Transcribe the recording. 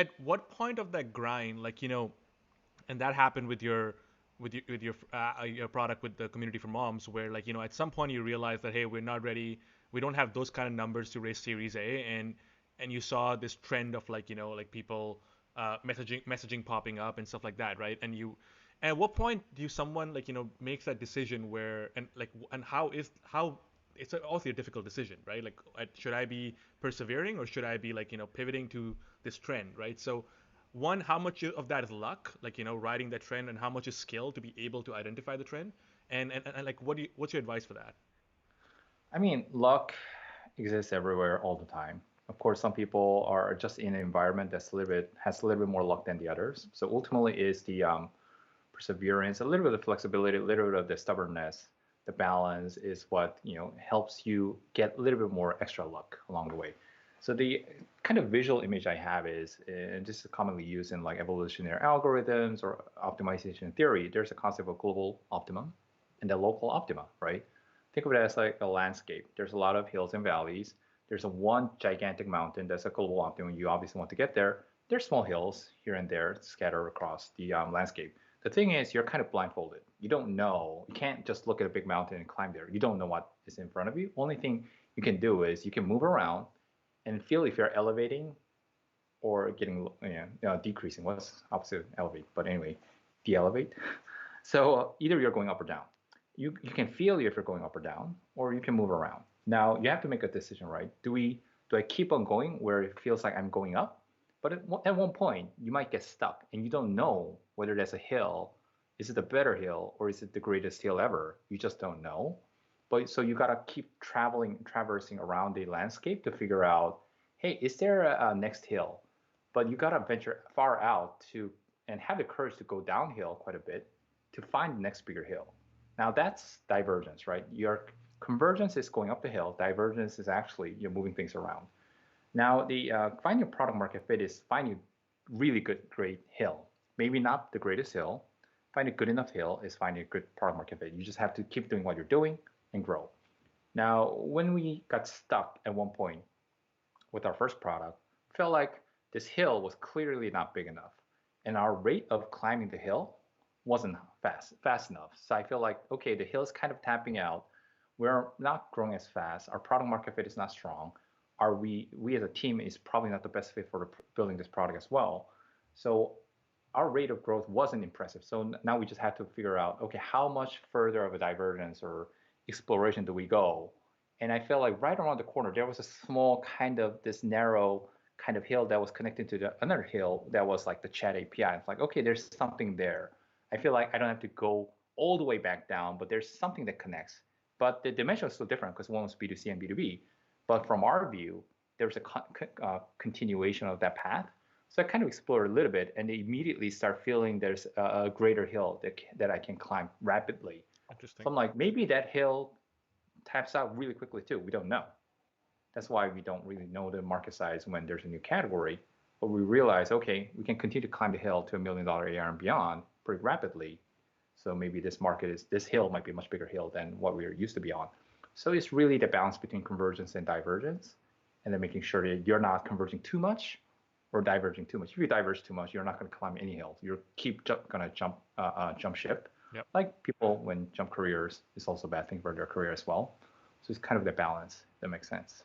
at what point of that grind, and that happened with your product with the community for moms, where at some point you realize that, hey, we're not ready, we don't have those kind of numbers to raise Series A, and you saw this trend of people messaging popping up and stuff like that, right? And at what point do someone makes that decision where and how it's also a difficult decision, right? Should I be persevering, or should I be pivoting to this trend, right? So one, how much of that is luck, riding that trend, and how much is skill to be able to identify the trend, and what's your advice for that? I mean, luck exists everywhere all the time. Of course, some people are just in an environment that's a little bit has a little bit more luck than the others. So ultimately, is the perseverance, a little bit of flexibility, a little bit of the stubbornness, the balance is what helps you get a little bit more extra luck along the way. So the kind of visual image I have is, and this is commonly used in like evolutionary algorithms or optimization theory. There's a concept of global optimum and the local optima, right? Think of it as like a landscape. There's a lot of hills and valleys. There's a one gigantic mountain that's a global optimum. You obviously want to get there. There's small hills here and there scattered across the landscape. The thing is, you're kind of blindfolded. You don't know. You can't just look at a big mountain and climb there. You don't know what is in front of you. Only thing you can do is you can move around and feel if you're elevating or getting, decreasing. What's opposite of elevate? But anyway, de-elevate. So either you're going up or down. You can feel if you're going up or down, or you can move around. Now you have to make a decision, right? Do I keep on going where it feels like I'm going up? But at one point, you might get stuck, and you don't know whether that's a hill. Is it a better hill, or is it the greatest hill ever? You just don't know. But so you gotta keep traversing around the landscape to figure out, hey, is there a next hill? But you gotta venture far out to and have the courage to go downhill quite a bit to find the next bigger hill. Now that's divergence, right? Your convergence is going up the hill. Divergence is actually you're moving things around. Now the finding a product market fit is finding a really good, great hill. Maybe not the greatest hill. Finding a good enough hill is finding a good product market fit. You just have to keep doing what you're doing and grow. Now, when we got stuck at one point with our first product, felt like this hill was clearly not big enough, and our rate of climbing the hill wasn't fast enough. So I feel like, okay, the hill is kind of tapping out. We're not growing as fast. Our product market fit is not strong. Are we as a team is probably not the best fit for building this product as well. So our rate of growth wasn't impressive. So now we just had to figure out, okay, how much further of a divergence or exploration do we go? And I felt like right around the corner, there was a small kind of this narrow kind of hill that was connected to another hill that was like the chat API. It's like, okay, there's something there. I feel like I don't have to go all the way back down, but there's something that connects. But the dimension is still different because one was B2C and B2B. But from our view, there's a continuation of that path. So I kind of explored a little bit and immediately start feeling there's a greater hill that I can climb rapidly. Interesting. So I'm like, maybe that hill taps out really quickly too. We don't know. That's why we don't really know the market size when there's a new category. But we realize, okay, we can continue to climb the hill to $1 million AR and beyond pretty rapidly. So maybe this hill might be a much bigger hill than what we are used to be on. So it's really the balance between convergence and divergence, and then making sure that you're not converging too much or diverging too much. If you diverge too much, you're not going to climb any hills. You're going to jump ship. Yep. Like people when jump careers, it's also a bad thing for their career as well. So it's kind of the balance that makes sense.